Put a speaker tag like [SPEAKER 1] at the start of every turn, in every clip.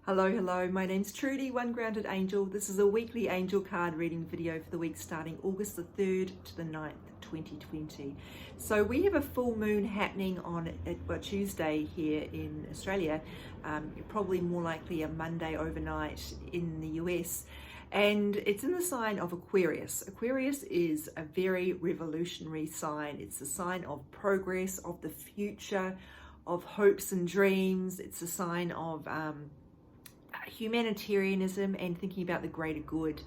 [SPEAKER 1] Hello, my name's Trudy, One Grounded Angel. This is a weekly angel card reading video for the week starting August the 3rd to the 9th, 2020. So we have a full moon happening on Tuesday here in Australia, probably more likely a Monday overnight in the US. And it's in the sign of Aquarius. Aquarius is a very revolutionary sign. It's a sign of progress, of the future, of hopes and dreams. It's a sign of humanitarianism and thinking about the greater good.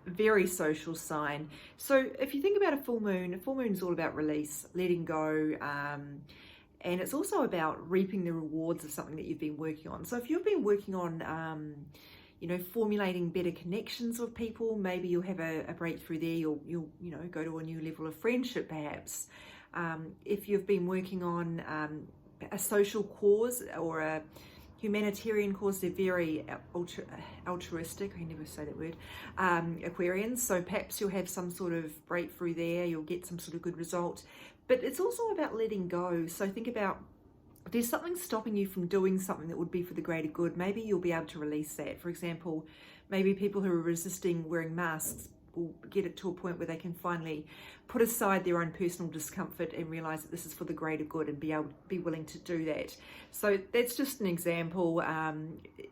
[SPEAKER 1] Very social sign. So if you think about a full moon is all about release, letting go, and it's also about reaping the rewards of something that you've been working on. So if you've been working on formulating better connections with people, maybe you'll have a breakthrough there. You'll go to a new level of friendship perhaps. If you've been working on a social cause or a humanitarian cause, they're very altruistic, I can never say that word, Aquarians. So perhaps you'll have some sort of breakthrough there, you'll get some sort of good result. But it's also about letting go. So think about, if there's something stopping you from doing something that would be for the greater good, maybe you'll be able to release that. For example, maybe people who are resisting wearing masks will get it to a point where they can finally put aside their own personal discomfort and realize that this is for the greater good and be willing to do that. So that's just an example.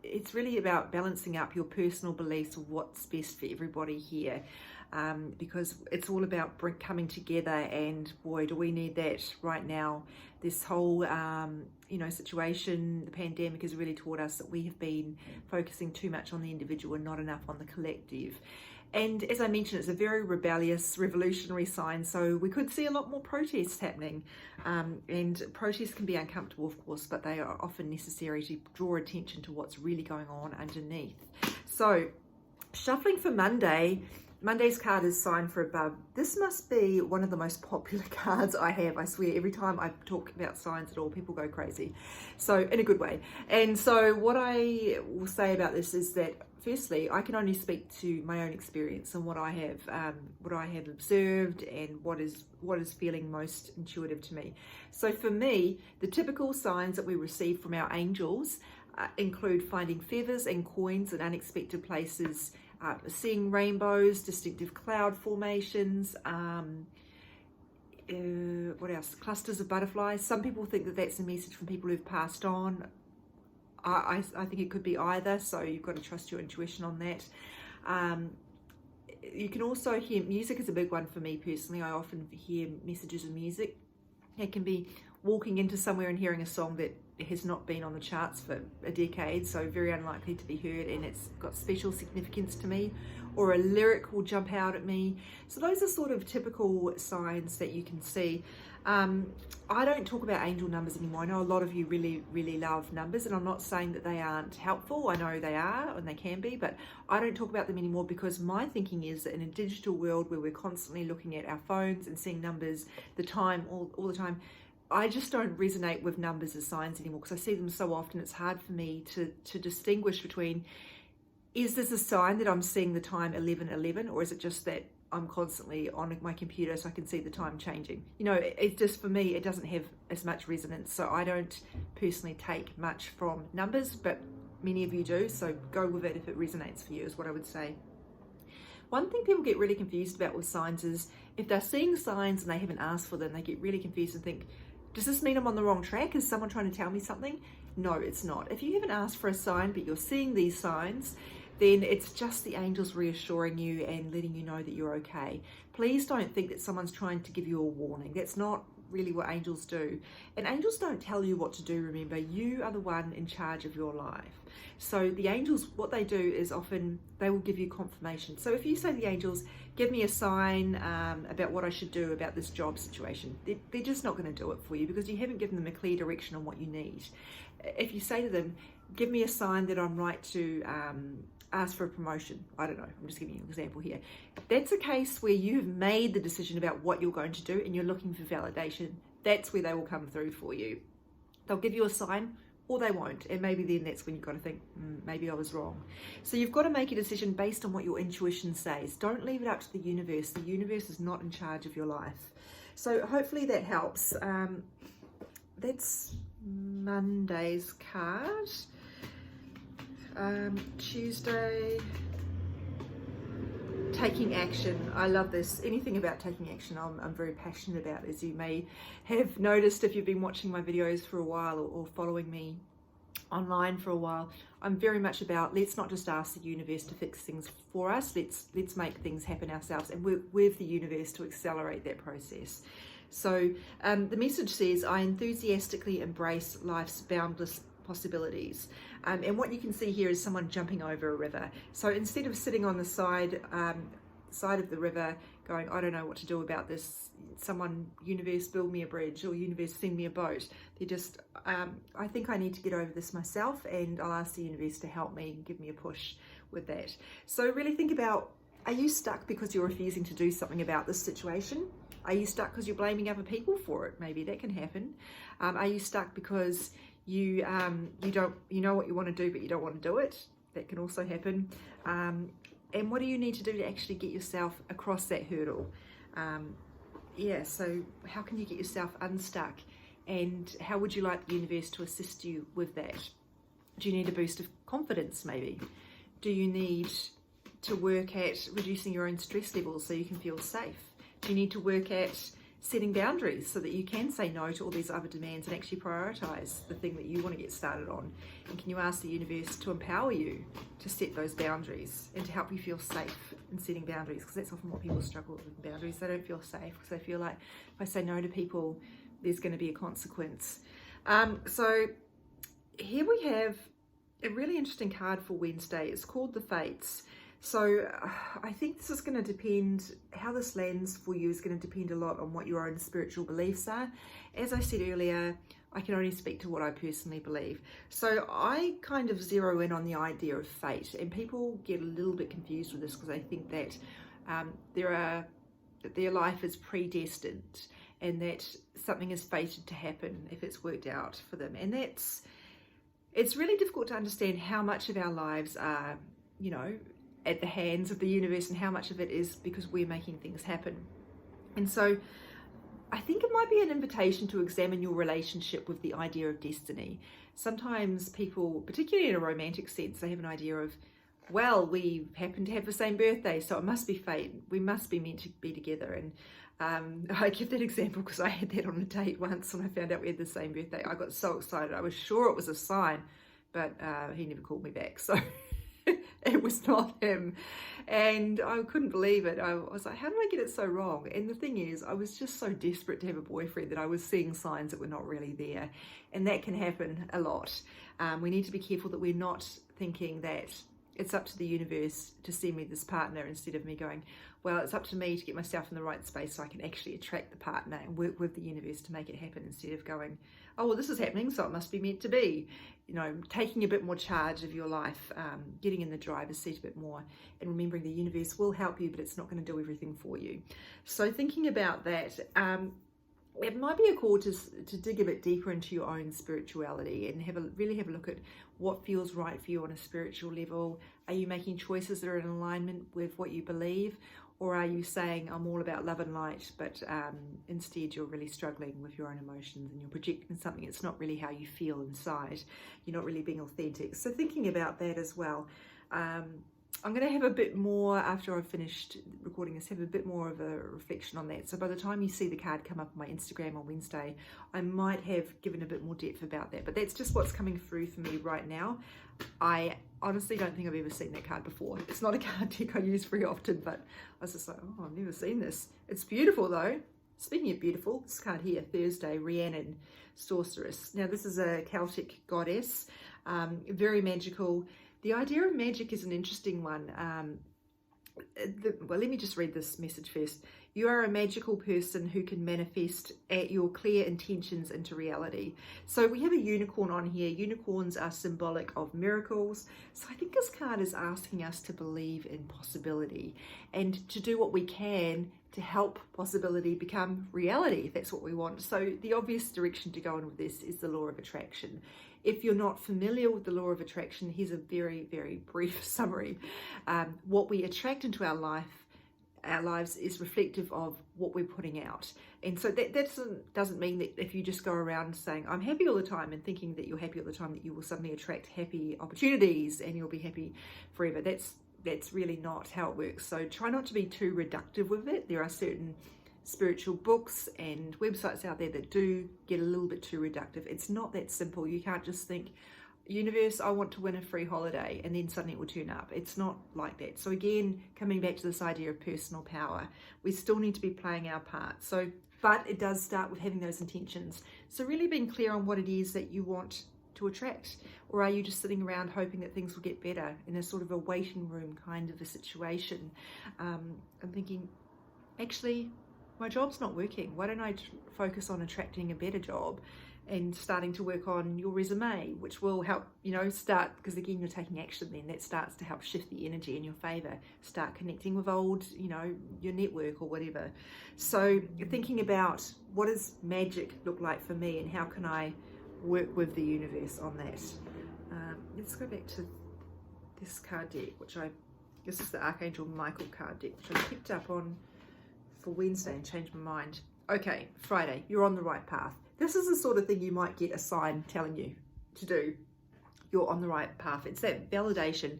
[SPEAKER 1] It's really about balancing up your personal beliefs of what's best for everybody here, because it's all about coming together, and boy, do we need that right now. This whole situation, the pandemic, has really taught us that we have been focusing too much on the individual and not enough on the collective. And as I mentioned, it's a very rebellious, revolutionary sign, so we could see a lot more protests happening. And protests can be uncomfortable, of course, but they are often necessary to draw attention to what's really going on underneath. So, shuffling for Monday. Monday's card is Sign for Above. This must be one of the most popular cards I have. I swear, every time I talk about signs at all, people go crazy. So, in a good way. And so what I will say about this is that, firstly, I can only speak to my own experience and what I have observed and what is feeling most intuitive to me. So for me, the typical signs that we receive from our angels include finding feathers and coins in unexpected places, seeing rainbows, distinctive cloud formations, what else? Clusters of butterflies. Some people think that that's a message from people who've passed on. I think it could be either, so you've got to trust your intuition on that. You can also hear, music is a big one for me personally. I often hear messages of music. It can be walking into somewhere and hearing a song that has not been on the charts for a decade, so very unlikely to be heard, and it's got special significance to me, or a lyric will jump out at me. So those are sort of typical signs that you can see. I don't talk about angel numbers anymore. I know a lot of you really love numbers, and I'm not saying that they aren't helpful. I know they are and they can be, but I don't talk about them anymore because my thinking is that in a digital world where we're constantly looking at our phones and seeing numbers all the time, I just don't resonate with numbers as signs anymore because I see them so often. It's hard for me to distinguish between, is this a sign that I'm seeing the time 11:11, or is it just that I'm constantly on my computer so I can see the time changing? It's just, for me, it doesn't have as much resonance. So I don't personally take much from numbers, but many of you do. So go with it if it resonates for you, is what I would say. One thing people get really confused about with signs is if they're seeing signs and they haven't asked for them, they get really confused and think, does this mean I'm on the wrong track? Is someone trying to tell me something? No, it's not. If you haven't asked for a sign, but you're seeing these signs, then it's just the angels reassuring you and letting you know that you're okay. Please don't think that someone's trying to give you a warning. That's not really what angels do. And angels don't tell you what to do, remember. You are the one in charge of your life. So the angels, what they do is often they will give you confirmation. So if you say to the angels, give me a sign about what I should do about this job situation, they're just not going to do it for you because you haven't given them a clear direction on what you need. If you say to them, give me a sign that I'm right to ask for a promotion, I don't know, I'm just giving you an example here. That's a case where you've made the decision about what you're going to do and you're looking for validation. That's where they will come through for you. They'll give you a sign or they won't, and maybe then that's when you've got to think, maybe I was wrong. So you've got to make a decision based on what your intuition says. Don't leave it up to the universe. The universe is not in charge of your life. So hopefully that helps. That's Monday's card. Tuesday, taking action. I love this. Anything about taking action I'm very passionate about, as you may have noticed if you've been watching my videos for a while or following me online for a while. I'm very much about, let's not just ask the universe to fix things for us, let's make things happen ourselves and work with the universe to accelerate that process. So the message says, I enthusiastically embrace life's boundless possibilities. And what you can see here is someone jumping over a river. So instead of sitting on the side of the river going, I don't know what to do about this, someone, universe, build me a bridge, or universe, send me a boat. They're just, I think I need to get over this myself, and I'll ask the universe to help me and give me a push with that. So really think about, are you stuck because you're refusing to do something about this situation? Are you stuck because you're blaming other people for it? Maybe that can happen. Are you stuck because you know what you want to do, but you don't want to do it? That can also happen. And what do you need to do to actually get yourself across that hurdle? So how can you get yourself unstuck? And how would you like the universe to assist you with that? Do you need a boost of confidence, maybe? Do you need to work at reducing your own stress levels so you can feel safe? Do you need to work at setting boundaries so that you can say no to all these other demands and actually prioritize the thing that you want to get started on? And can you ask the universe to empower you to set those boundaries and to help you feel safe in setting boundaries? Because that's often what people struggle with, boundaries. They don't feel safe because they feel like if I say no to people, there's going to be a consequence. So here we have a really interesting card for Wednesday. It's called the Fates. So I think this is going to depend, how this lands for you is going to depend a lot on what your own spiritual beliefs are. As I said earlier, I can only speak to what I personally believe. So I kind of zero in on the idea of fate, and people get a little bit confused with this because they think that their life is predestined and that something is fated to happen if it's worked out for them. And it's really difficult to understand how much of our lives are, at the hands of the universe and how much of it is because we're making things happen. And so I think it might be an invitation to examine your relationship with the idea of destiny. Sometimes people, particularly in a romantic sense, they have an idea of, well, we happen to have the same birthday, so it must be fate. We must be meant to be together. And I give that example because I had that on a date once when I found out we had the same birthday. I got so excited. I was sure it was a sign, but he never called me back. So it was not him. And I couldn't believe it. I was like, how did I get it so wrong? And the thing is, I was just so desperate to have a boyfriend that I was seeing signs that were not really there. And that can happen a lot. We need to be careful that we're not thinking that it's up to the universe to send me this partner, instead of me going, well, it's up to me to get myself in the right space so I can actually attract the partner and work with the universe to make it happen, instead of going, oh, well, this is happening, so it must be meant to be. Taking a bit more charge of your life, getting in the driver's seat a bit more, and remembering the universe will help you, but it's not going to do everything for you. So thinking about that, it might be a call to dig a bit deeper into your own spirituality and really have a look at what feels right for you on a spiritual level. Are you making choices that are in alignment with what you believe? Or are you saying, I'm all about love and light, but instead you're really struggling with your own emotions and you're projecting something that's not really how you feel inside. You're not really being authentic. So thinking about that as well. I'm going to have a bit more, after I've finished recording this, have a bit more of a reflection on that. So by the time you see the card come up on my Instagram on Wednesday, I might have given a bit more depth about that. But that's just what's coming through for me right now. I honestly don't think I've ever seen that card before. It's not a card deck I use very often, but I was just like, oh, I've never seen this. It's beautiful though. Speaking of beautiful, this card here, Thursday, Rhiannon, Sorceress. Now this is a Celtic goddess, very magical. The idea of magic is an interesting one. Well, let me just read this message first. You are a magical person who can manifest your clear intentions into reality. So we have a unicorn on here. Unicorns are symbolic of miracles. So I think this card is asking us to believe in possibility and to do what we can to help possibility become reality, if that's what we want. So the obvious direction to go in with this is the law of attraction. If you're not familiar with the law of attraction, here's a very, very brief summary. What we attract into our life our lives is reflective of what we're putting out. And so that doesn't mean that if you just go around saying I'm happy all the time and thinking that you're happy all the time, that you will suddenly attract happy opportunities and you'll be happy forever. That's really not how it works. So try not to be too reductive with it. There are certain spiritual books and websites out there that do get a little bit too reductive. It's not that simple. You can't just think, universe, I want to win a free holiday, and then suddenly it will turn up. It's not like that. So again, coming back to this idea of personal power, we still need to be playing our part. So, but it does start with having those intentions. So really being clear on what it is that you want to attract, or are you just sitting around hoping that things will get better in a sort of a waiting room kind of a situation? I'm thinking, actually, my job's not working. Why don't I focus on attracting a better job and starting to work on your resume, which will help, start, because again, you're taking action then. That starts to help shift the energy in your favor. Start connecting with old, your network or whatever. So thinking about what does magic look like for me and how can I work with the universe on that. Let's go back to this card deck, this is the Archangel Michael card deck, which I picked up on for Wednesday and changed my mind. Okay, Friday, you're on the right path. This is the sort of thing you might get a sign telling you to do. You're on the right path. It's that validation.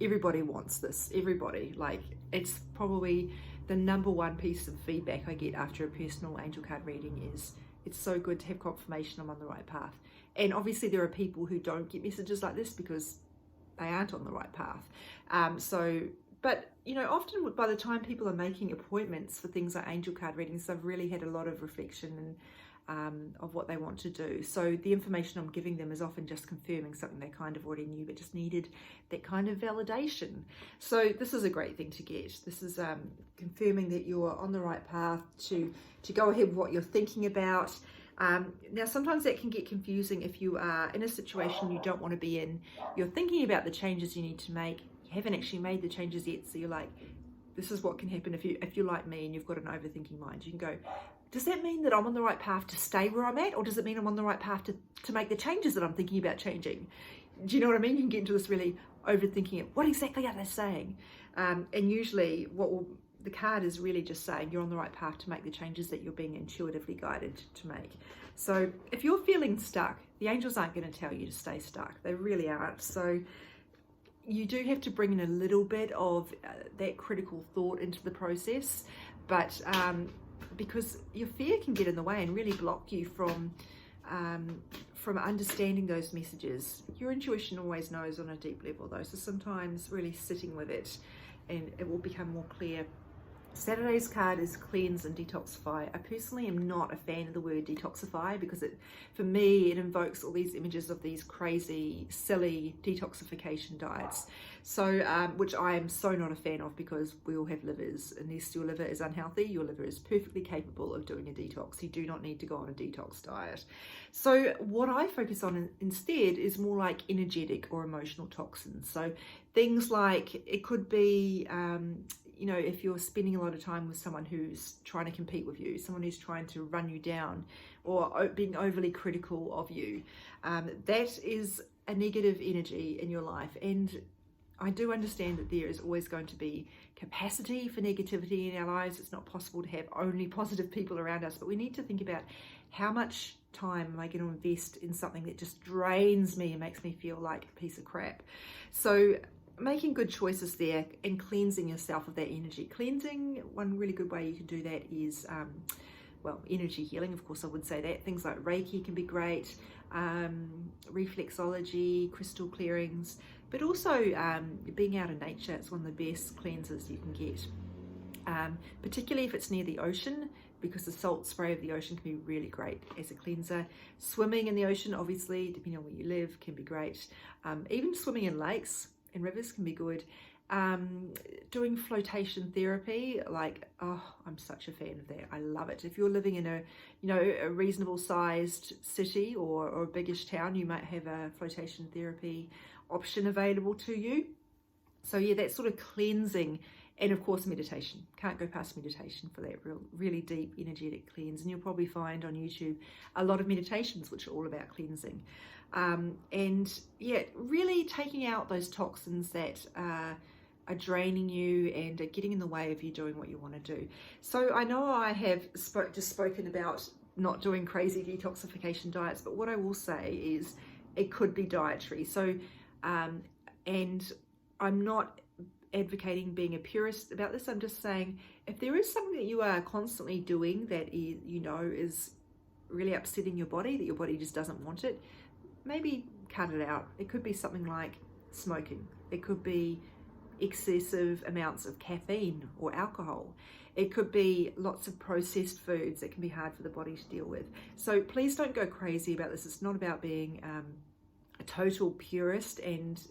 [SPEAKER 1] Everybody wants this. Everybody. Like, it's probably the number one piece of feedback I get after a personal angel card reading is it's so good to have confirmation I'm on the right path. And obviously there are people who don't get messages like this because they aren't on the right path. But often by the time people are making appointments for things like angel card readings, they've really had a lot of reflection and of what they want to do. So the information I'm giving them is often just confirming something they kind of already knew, but just needed that kind of validation. So this is a great thing to get. This is confirming that you're on the right path to go ahead with what you're thinking about. Now, sometimes that can get confusing if you are in a situation you don't want to be in. You're thinking about the changes you need to make. You haven't actually made the changes yet. So you're like, this is what can happen if you're like me and you've got an overthinking mind. You can go, does that mean that I'm on the right path to stay where I'm at? Or does it mean I'm on the right path to make the changes that I'm thinking about changing? Do you know what I mean? You can get into this really overthinking it. What exactly are they saying? And usually the card is really just saying you're on the right path to make the changes that you're being intuitively guided to make. So if you're feeling stuck, the angels aren't going to tell you to stay stuck. They really aren't. So you do have to bring in a little bit of that critical thought into the process, but because your fear can get in the way and really block you from understanding those messages. Your intuition always knows on a deep level though, so sometimes really sitting with it and it will become more clear. Saturday's card is cleanse and detoxify. I personally am not a fan of the word detoxify because for me, it invokes all these images of these crazy, silly detoxification diets. So, which I am so not a fan of because we all have livers. Unless your liver is unhealthy, your liver is perfectly capable of doing a detox. You do not need to go on a detox diet. So what I focus on instead is more like energetic or emotional toxins. So things like, it could be, if you're spending a lot of time with someone who's trying to compete with you, someone who's trying to run you down or being overly critical of you, that is a negative energy in your life. And I do understand that there is always going to be capacity for negativity in our lives. It's not possible to have only positive people around us, but we need to think about how much time am I going to invest in something that just drains me and makes me feel like a piece of crap. So making good choices there and cleansing yourself of that energy. Cleansing, one really good way you can do that is, energy healing, of course I would say that. Things like Reiki can be great, reflexology, crystal clearings, but also being out in nature. It's one of the best cleansers you can get, particularly if it's near the ocean, because the salt spray of the ocean can be really great as a cleanser. Swimming in the ocean, obviously, depending on where you live, can be great. Even swimming in lakes and rivers can be good. Doing flotation therapy, I'm such a fan of that. I love it. If you're living in a reasonable sized city or a biggish town, you might have a flotation therapy option available to you. So yeah, that sort of cleansing, and of course meditation. Can't go past meditation for that really deep energetic cleanse. And you'll probably find on YouTube a lot of meditations which are all about cleansing. And yeah, really taking out those toxins that are are draining you and are getting in the way of you doing what you want to do. So I know I have just spoken about not doing crazy detoxification diets, but what I will say is it could be dietary. So, and I'm not advocating being a purist about this. I'm just saying if there is something that you are constantly doing that is really upsetting your body, that your body just doesn't want it, maybe cut it out. It could be something like smoking. It could be excessive amounts of caffeine or alcohol. It could be lots of processed foods that can be hard for the body to deal with. So please don't go crazy about this. It's not about being a total purist and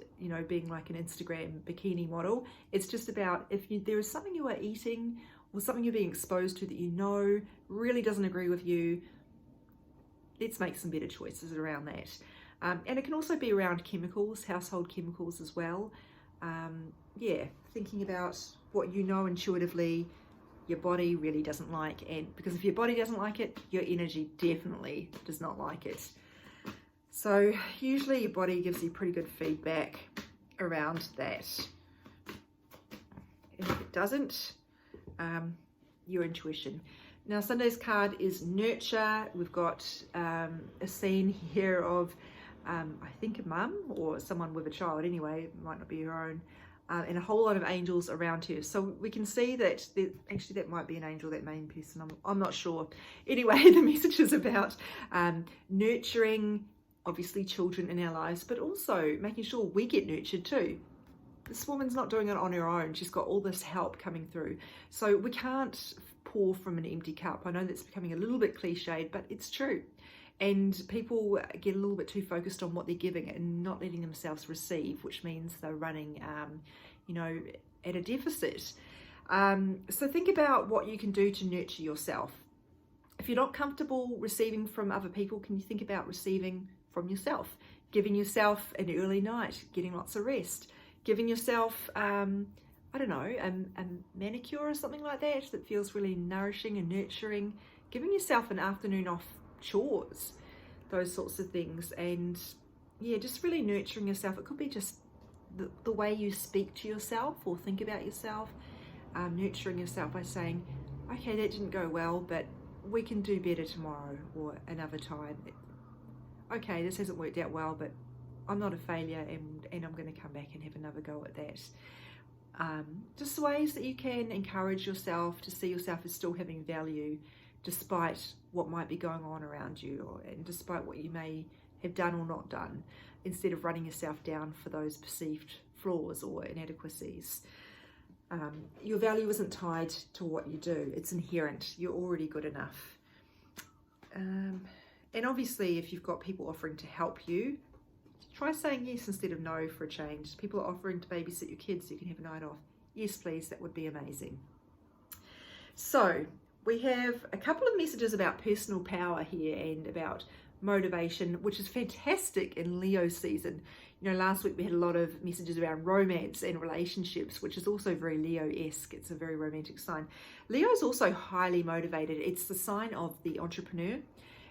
[SPEAKER 1] being like an Instagram bikini model. It's just about if there is something you are eating or something you're being exposed to that really doesn't agree with you, let's make some better choices around that. And it can also be around chemicals, household chemicals as well. Thinking about what intuitively your body really doesn't like, and because if your body doesn't like it, your energy definitely does not like it. So usually your body gives you pretty good feedback around that. And if it doesn't, your intuition. Now Sunday's card is nurture. We've got a scene here of I think a mum or someone with a child anyway, it might not be her own, and a whole lot of angels around her. So we can see that actually that might be an angel, that main person, I'm not sure. Anyway, the message is about nurturing, obviously, children in our lives, but also making sure we get nurtured too. This woman's not doing it on her own. She's got all this help coming through. So we can't pour from an empty cup. I know that's becoming a little bit cliched, but it's true. And people get a little bit too focused on what they're giving and not letting themselves receive, which means they're running, at a deficit. So think about what you can do to nurture yourself. If you're not comfortable receiving from other people, can you think about receiving from yourself? Giving yourself an early night, getting lots of rest, giving yourself, a manicure or something like that feels really nourishing and nurturing, giving yourself an afternoon off chores, those sorts of things. And just really nurturing yourself. It could be just the way you speak to yourself or think about yourself, nurturing yourself by saying, okay, that didn't go well, but we can do better tomorrow or another time. Okay, this hasn't worked out well, but I'm not a failure, and I'm going to come back and have another go at that. Just ways that you can encourage yourself to see yourself as still having value despite what might be going on around you, and despite what you may have done or not done, instead of running yourself down for those perceived flaws or inadequacies. Your value isn't tied to what you do. It's inherent. You're already good enough. And obviously, if you've got people offering to help you, try saying yes instead of no for a change. People are offering to babysit your kids so you can have a night off. Yes, please, that would be amazing. So we have a couple of messages about personal power here and about motivation, which is fantastic in Leo season. Last week we had a lot of messages around romance and relationships, which is also very Leo-esque. It's a very romantic sign. Leo is also highly motivated. It's the sign of the entrepreneur.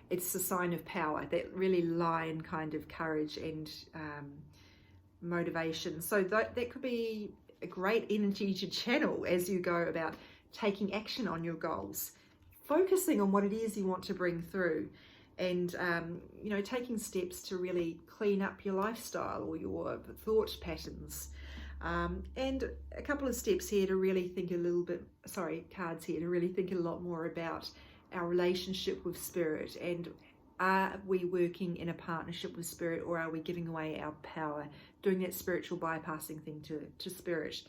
[SPEAKER 1] It's the sign of power, that really lion kind of courage and motivation. So that could be a great energy to channel as you go about taking action on your goals, focusing on what it is you want to bring through, and taking steps to really clean up your lifestyle or your thought patterns. And a couple of steps here to really think cards here to really think a lot more about our relationship with spirit, and are we working in a partnership with spirit, or are we giving away our power, doing that spiritual bypassing thing to spirit?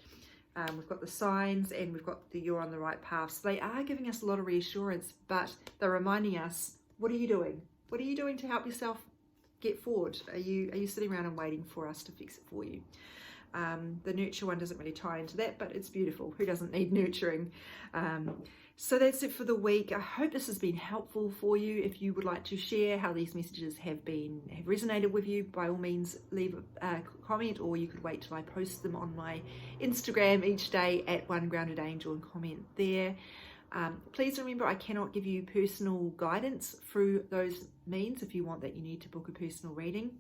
[SPEAKER 1] We've got the signs and we've got the you're on the right path. So they are giving us a lot of reassurance, but they're reminding us, what are you doing? What are you doing to help yourself get forward? Are you sitting around and waiting for us to fix it for you? The nurture one doesn't really tie into that, but it's beautiful. Who doesn't need nurturing? So that's it for the week. I hope this has been helpful for you. If you would like to share how these messages have resonated with you, by all means leave a comment, or you could wait till I post them on my Instagram each day at One Grounded Angel and comment there. Please remember, I cannot give you personal guidance through those means. If you want that, you need to book a personal reading,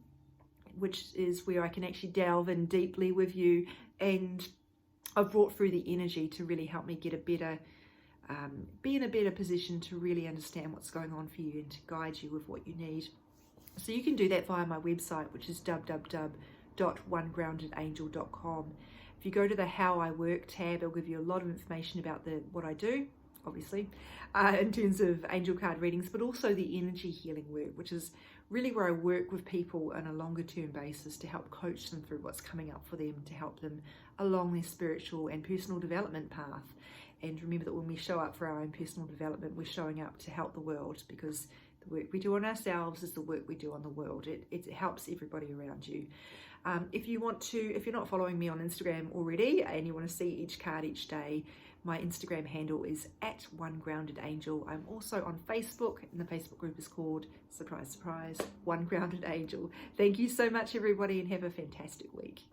[SPEAKER 1] which is where I can actually delve in deeply with you and I've brought through the energy to really help me get a better, be in a better position to really understand what's going on for you and to guide you with what you need. So you can do that via my website, which is www.onegroundedangel.com. If you go to the How I Work tab, it'll give you a lot of information about what I do, obviously, in terms of angel card readings, but also the energy healing work, which is really where I work with people on a longer term basis to help coach them through what's coming up for them, to help them along their spiritual and personal development path. And remember that when we show up for our own personal development, we're showing up to help the world, because the work we do on ourselves is the work we do on the world. It helps everybody around you. If you're not following me on Instagram already and you want to see each card each day, my Instagram handle is @OneGroundedAngel. I'm also on Facebook, and the Facebook group is called, surprise, surprise, One Grounded Angel. Thank you so much, everybody, and have a fantastic week.